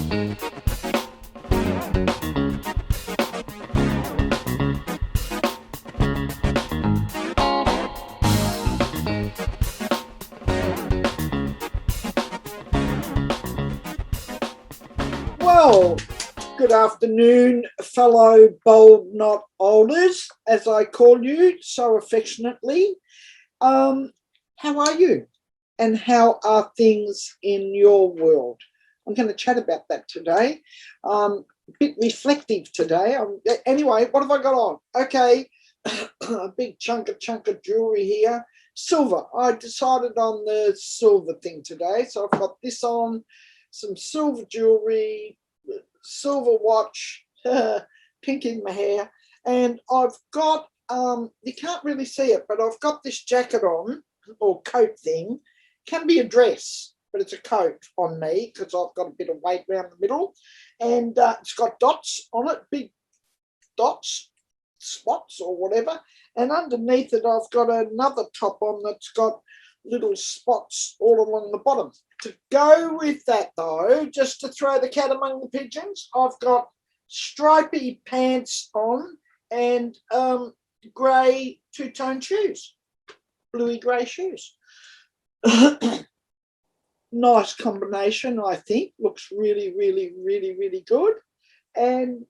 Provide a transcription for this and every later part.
Well, good afternoon, fellow bold not olders, as I call you so affectionately. How are you? And how are things in your world? I'm going to chat about that today. A bit reflective today. Anyway, what have I got on? Okay, a big chunk of jewelry here. Silver. I decided on the silver thing today, so I've got this on, some silver jewelry, silver watch, pink in my hair, and I've got you can't really see it, but I've got this jacket on, or coat thing. Can be a dress, but it's a coat on me because I've got a bit of weight around the middle, and it's got dots on it, big dots, spots or whatever, and underneath it I've got another top on that's got little spots all along the bottom. To go with that, though, just to throw the cat among the pigeons, I've got stripy pants on and grey two-tone shoes, bluey grey shoes. Nice combination, I think. Looks really, really, really, really good. And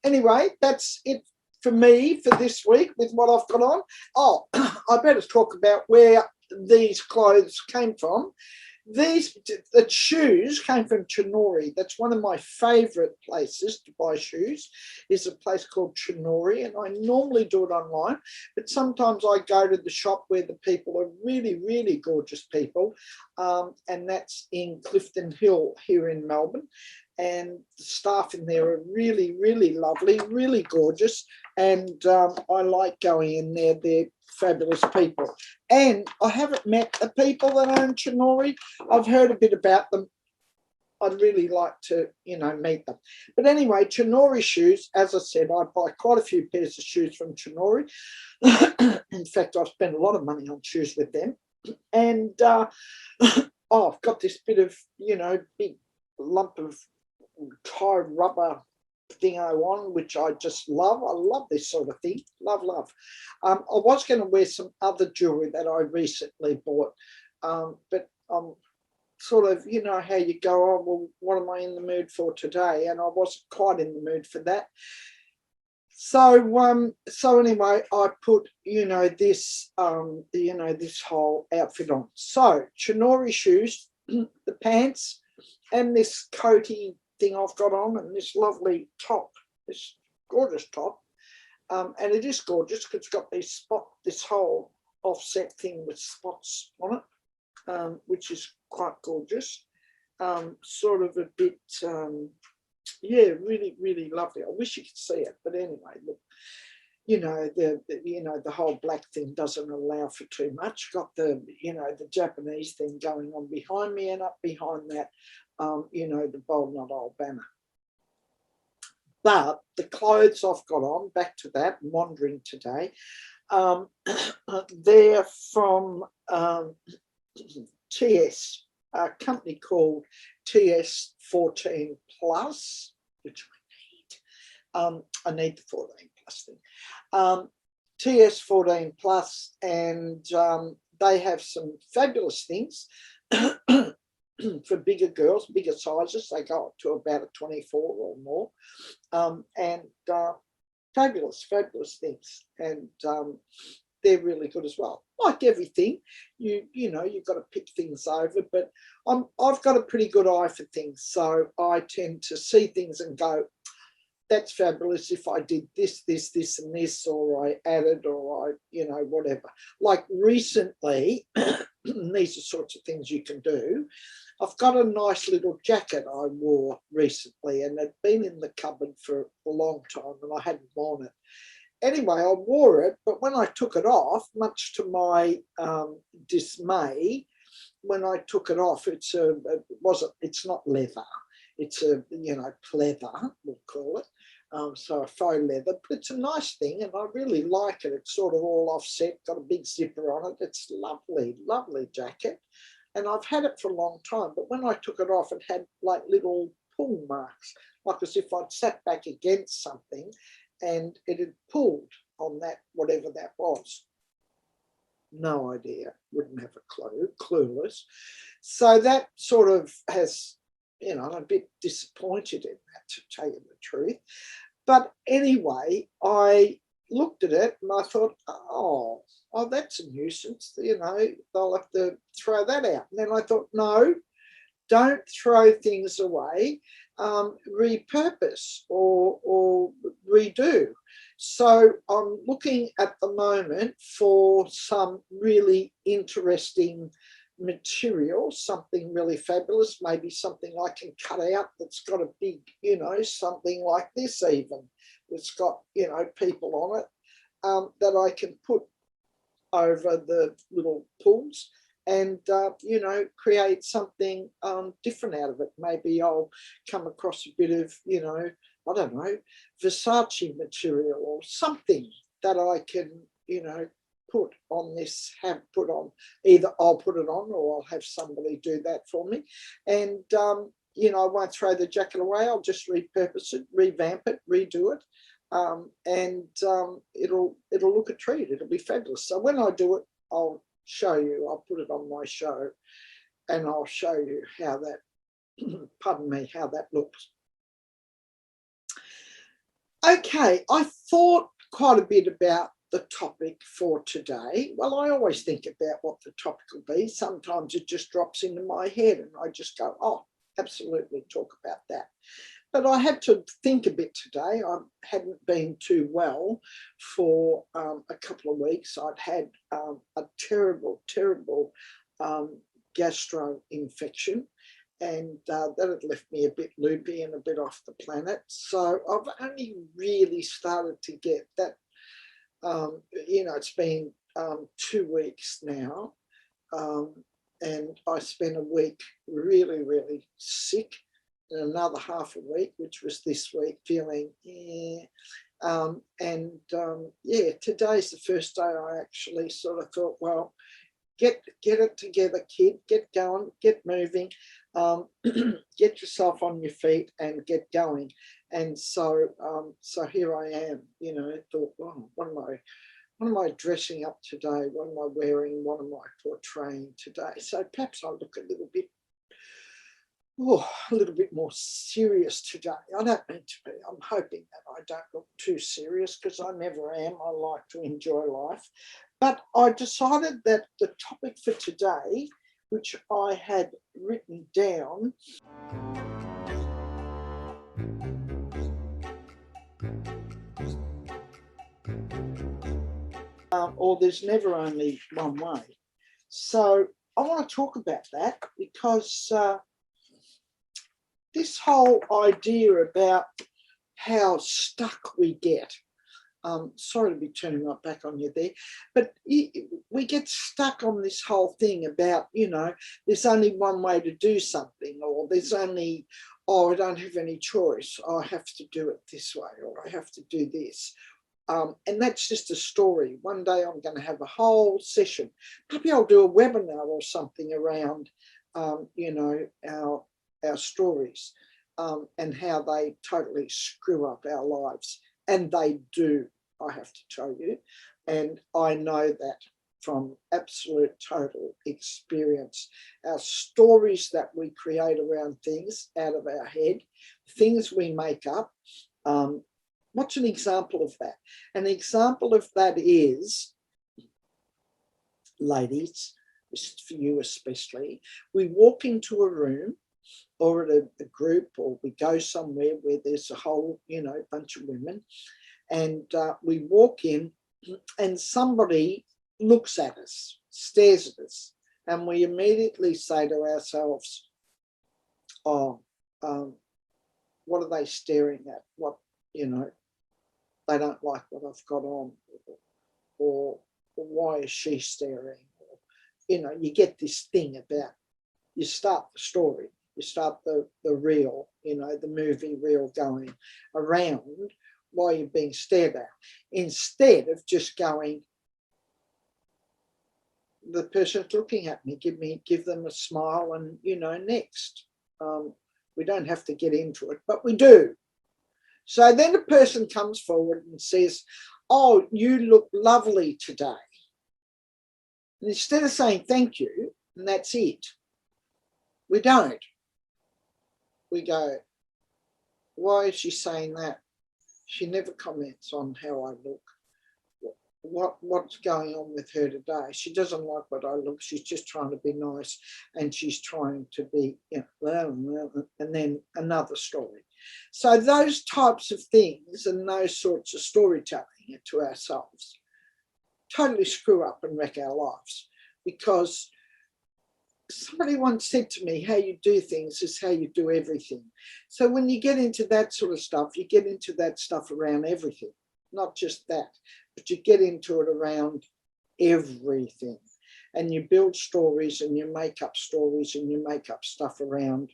anyway, that's it for me for this week with what I've got on. Oh, I better talk about where these clothes came from. The shoes came from Cinori. That's one of my favourite places to buy shoes, is a place called Cinori, and I normally do it online, but sometimes I go to the shop where the people are really, really gorgeous people, and that's in Clifton Hill here in Melbourne. And the staff in there are really, really lovely, really gorgeous, and I like going in there. They're fabulous people. And I haven't met the people that own Cinori. I've heard a bit about them. I'd really like to, meet them. But anyway, Cinori Shoes, as I said, I buy quite a few pairs of shoes from Cinori. In fact, I've spent a lot of money on shoes with them. And I've got this bit of, big lump of tie rubber thing I on, which I just love. I love this sort of thing. Love. I was going to wear some other jewelry that I recently bought, but I'm sort of, how you go, oh, well, what am I in the mood for today? And I wasn't quite in the mood for that. So anyway, I put, this, this whole outfit on. So Cinori shoes, the pants, and this coaty thing I've got on, and this lovely top, this gorgeous top, and it is gorgeous because it's got this whole offset thing with spots on it, which is quite gorgeous. Sort of a bit, really, really lovely. I wish you could see it, but anyway, look, the whole black thing doesn't allow for too much. Got the Japanese thing going on behind me, and up behind that, the Bold Not Old banner. But the clothes I've got on, back to that, wandering today, they're from TS, a company called TS 14 Plus, which I need the 14 plus thing. TS 14 Plus, and they have some fabulous things for bigger girls, bigger sizes. They go up to about a 24 or more, and fabulous things, and they're really good as well. Like everything, you've got to pick things over, but I've got a pretty good eye for things, so I tend to see things and go, that's fabulous if I did this, and this, or I added, or I, whatever. Like recently, these are sorts of things you can do. I've got a nice little jacket I wore recently, and it'd been in the cupboard for a long time, and I hadn't worn it. Anyway, I wore it, but when I took it off, much to my dismay, when I took it off, it's not leather. It's a, pleather, we'll call it. So a faux leather, but it's a nice thing, and I really like it. It's sort of all offset, got a big zipper on it. It's lovely, lovely jacket. and I've had it for a long time, but when I took it off, it had like little pull marks, like as if I'd sat back against something and it had pulled on that, whatever that was. No idea, wouldn't have a clue, clueless. So that sort of has, I'm a bit disappointed in that, to tell you the truth. But anyway, I looked at it and I thought, oh, that's a nuisance. They'll have to throw that out. And then I thought, no, don't throw things away, repurpose or redo. So I'm looking at the moment for some really interesting material, something really fabulous, maybe something I can cut out that's got a big, something like this even, that's got, people on it, that I can put over the little pulls and, create something different out of it. Maybe I'll come across a bit of, I don't know, Versace material or something that I can, put on this, have put on. Either I'll put it on or I'll have somebody do that for me. And, I won't throw the jacket away. I'll just repurpose it, revamp it, redo it. And it'll look a treat. It'll be fabulous. So when I do it, I'll show you. I'll put it on my show and I'll show you how that, pardon me, how that looks. Okay, I thought quite a bit about the topic for today. Well, I always think about what the topic will be. Sometimes it just drops into my head and I just go, oh, absolutely, talk about that. But I had to think a bit today. I hadn't been too well for a couple of weeks. I'd had a terrible, terrible gastro infection, and that had left me a bit loopy and a bit off the planet. So I've only really started to get that, it's been 2 weeks now, and I spent a week really, really sick, and another half a week, which was this week, feeling, today's the first day I actually sort of thought, well, get it together, kid, get going, get moving, get yourself on your feet and get going. And so here I am, thought, well, what am I dressing up today? What am I wearing? What am I portraying today? So perhaps I'll look a little bit more serious today. I don't mean to be. I'm hoping that I don't look too serious, because I never am. I like to enjoy life. But I decided that the topic for today, which I had written down, or there's never only one way. So I want to talk about that, because this whole idea about how stuck we get, sorry to be turning my back on you there, but we get stuck on this whole thing about, there's only one way to do something, or there's only, I don't have any choice, I have to do it this way, or I have to do this. And that's just a story. One day I'm going to have a whole session. Maybe I'll do a webinar or something around, our stories, and how they totally screw up our lives. And they do, I have to tell you. And I know that from absolute total experience. Our stories that we create around things out of our head, things we make up. What's an example of that? An example of that is, ladies, this is for you especially, we walk into a room or at a group, or we go somewhere where there's a whole, bunch of women, and we walk in and somebody looks at us, stares at us, and we immediately say to ourselves, oh, what are they staring at? What, they don't like what I've got on, or why is she staring? Or, you get this thing about, you start the story, you start the reel, the movie reel going around why you're being stared at, instead of just going, the person's looking at me, give them a smile, and next. We don't have to get into it, but we do. So then a person comes forward and says, "Oh, you look lovely today." And instead of saying thank you, and that's it, we don't. We go, "Why is she saying that? She never comments on how I look. What's going on with her today? She doesn't like what I look. She's just trying to be nice, and she's trying to be," and then another story. So those types of things and those sorts of storytelling to ourselves totally screw up and wreck our lives, because somebody once said to me, "How you do things is how you do everything." So when you get into that sort of stuff, you get into that stuff around everything, not just that, but you get into it around everything. And you build stories and you make up stories and you make up stuff around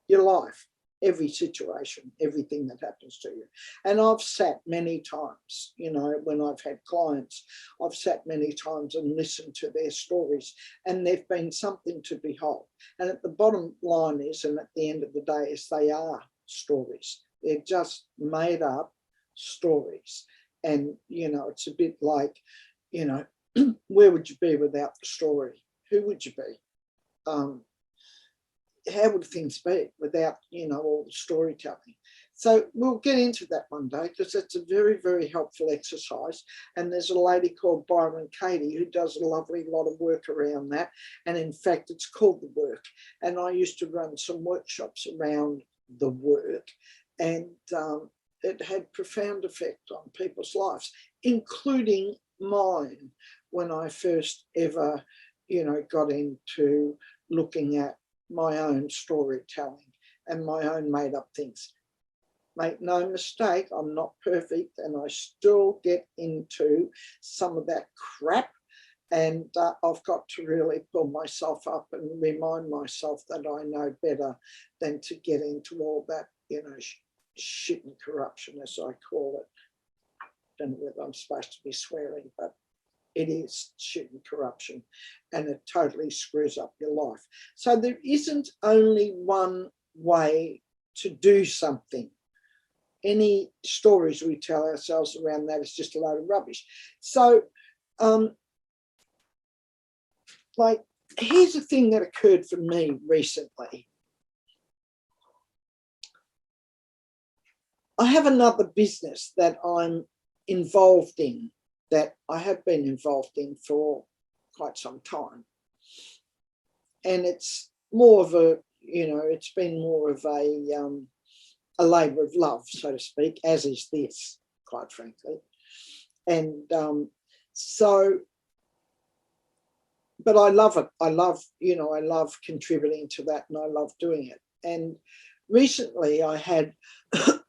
your life, every situation, everything that happens to you. And I've sat many times, when I've had clients, I've sat many times and listened to their stories, and they've been something to behold. And at the bottom line is, and at the end of the day, is they are stories. They're just made up stories. And, it's a bit like, where would you be without the story? Who would you be? How would things be without, all the storytelling? So we'll get into that one day, because it's a very, very helpful exercise. And there's a lady called Byron Katie who does a lovely lot of work around that. And in fact, it's called The Work. And I used to run some workshops around the work, and it had profound effect on people's lives, including mine, when I first ever, got into looking at my own storytelling and my own made up things. Make no mistake, I'm not perfect, and I still get into some of that crap. And I've got to really pull myself up and remind myself that I know better than to get into all that, shit and corruption, as I call it. I don't know whether I'm supposed to be swearing, but it is shit and corruption, and it totally screws up your life. So there isn't only one way to do something. Any stories we tell ourselves around that is just a load of rubbish. So, here's a thing that occurred for me recently. I have another business that I'm involved in, that I have been involved in for quite some time. And it's more of a, it's been more of a labour of love, so to speak, as is this, quite frankly. And but I love it. I love contributing to that, and I love doing it. And recently I had,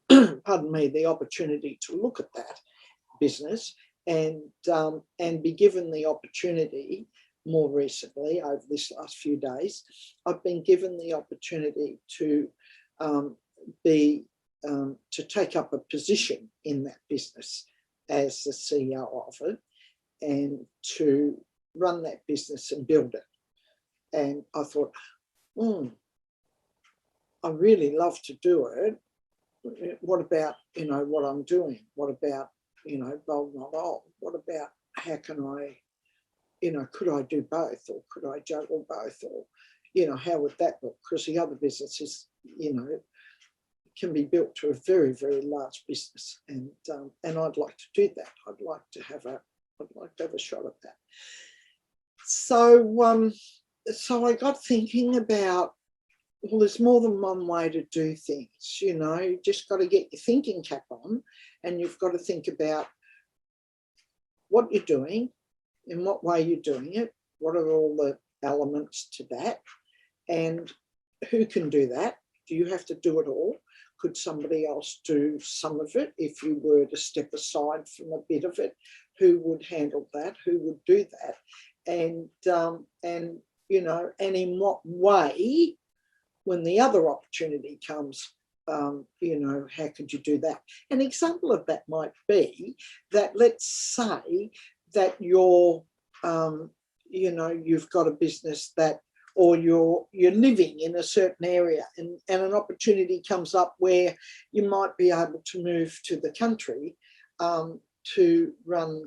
pardon me, the opportunity to look at that business and be given the opportunity. More recently, over this last few days, I've been given the opportunity to take up a position in that business as the CEO of it, and to run that business and build it. And I thought, I really love to do it. What about, what I'm doing? What about, bold, not old? What about, how can I, could I do both, or could I juggle both, or, how would that look? Because the other businesses, can be built to a very, very large business, and I'd like to do that. I'd like to have a shot at that. So so I got thinking about, well, there's more than one way to do things. You just got to get your thinking cap on, and you've got to think about what you're doing, in what way you're doing it, what are all the elements to that, and who can do that? Do you have to do it all? Could somebody else do some of it? If you were to step aside from a bit of it, who would handle that? Who would do that? And and in what way, when the other opportunity comes, how could you do that? An example of that might be that, let's say that you're you've got a business that, or you're living in a certain area, and an opportunity comes up where you might be able to move to the country to run,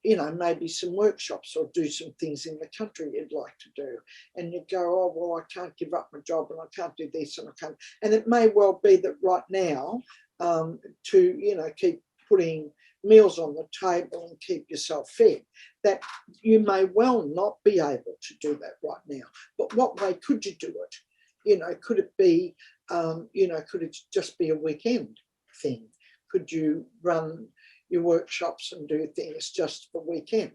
maybe some workshops or do some things in the country you'd like to do. And you go, oh, well, I can't give up my job and I can't do this and I can't. And it may well be that right now to, keep putting meals on the table and keep yourself fed, that you may well not be able to do that right now. But what way could you do it? Could it be, could it just be a weekend thing? Could you run your workshops and do things just for weekend?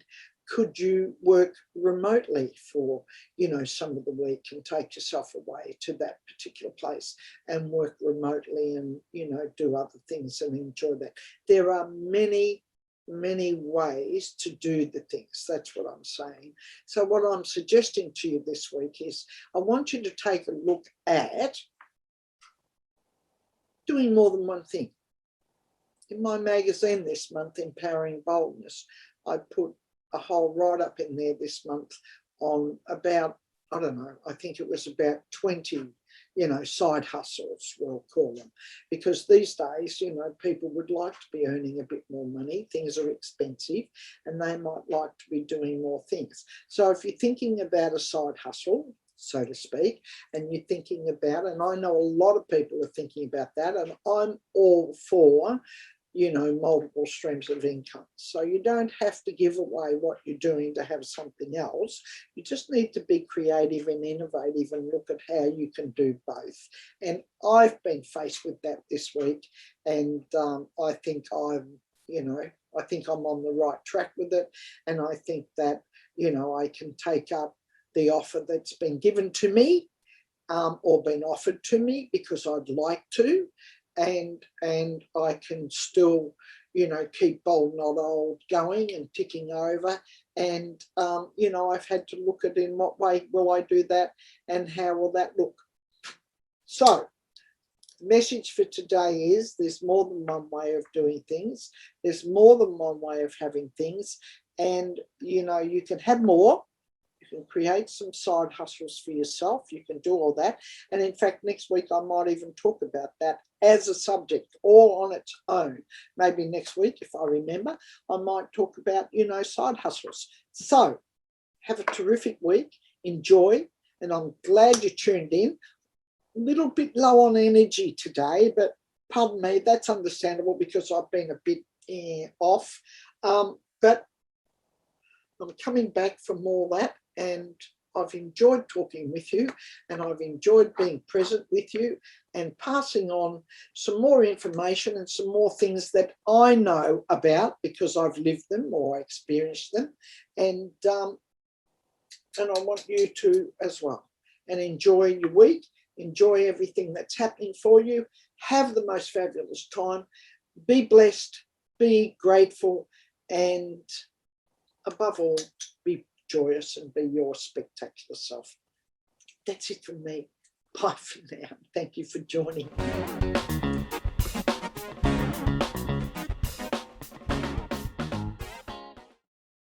Could you work remotely for, some of the week and take yourself away to that particular place and work remotely and, do other things and enjoy that? There are many, many ways to do the things. That's what I'm saying. So what I'm suggesting to you this week is I want you to take a look at doing more than one thing. In my magazine this month, Empowering Boldness, I put a whole write-up in there this month on about, I don't know, I think it was about 20, side hustles, we'll call them. Because these days, people would like to be earning a bit more money. Things are expensive and they might like to be doing more things. So if you're thinking about a side hustle, so to speak, and you're thinking about, and I know a lot of people are thinking about that, and I'm all for multiple streams of income. So you don't have to give away what you're doing to have something else. You just need to be creative and innovative and look at how you can do both. And I've been faced with that this week, and I think I think I'm on the right track with it, and I think that I can take up the offer that's been given to me or been offered to me because I'd like to. And I can still, keep Bold Not Old going and ticking over. And, I've had to look at in what way will I do that and how will that look. So the message for today is there's more than one way of doing things. There's more than one way of having things. And, you can have more. You can create some side hustles for yourself. You can do all that. And in fact, next week, I might even talk about that as a subject all on its own. Maybe next week, if I remember, I might talk about, side hustles. So have a terrific week. Enjoy. And I'm glad you tuned in. A little bit low on energy today, but pardon me, that's understandable because I've been a bit off. But I'm coming back from all that. And I've enjoyed talking with you, and I've enjoyed being present with you and passing on some more information and some more things that I know about because I've lived them or experienced them. And I want you to as well. And enjoy your week. Enjoy everything that's happening for you. Have the most fabulous time. Be blessed. Be grateful. And above all, be joyous and be your spectacular self. That's it from me. Bye for now. Thank you for joining.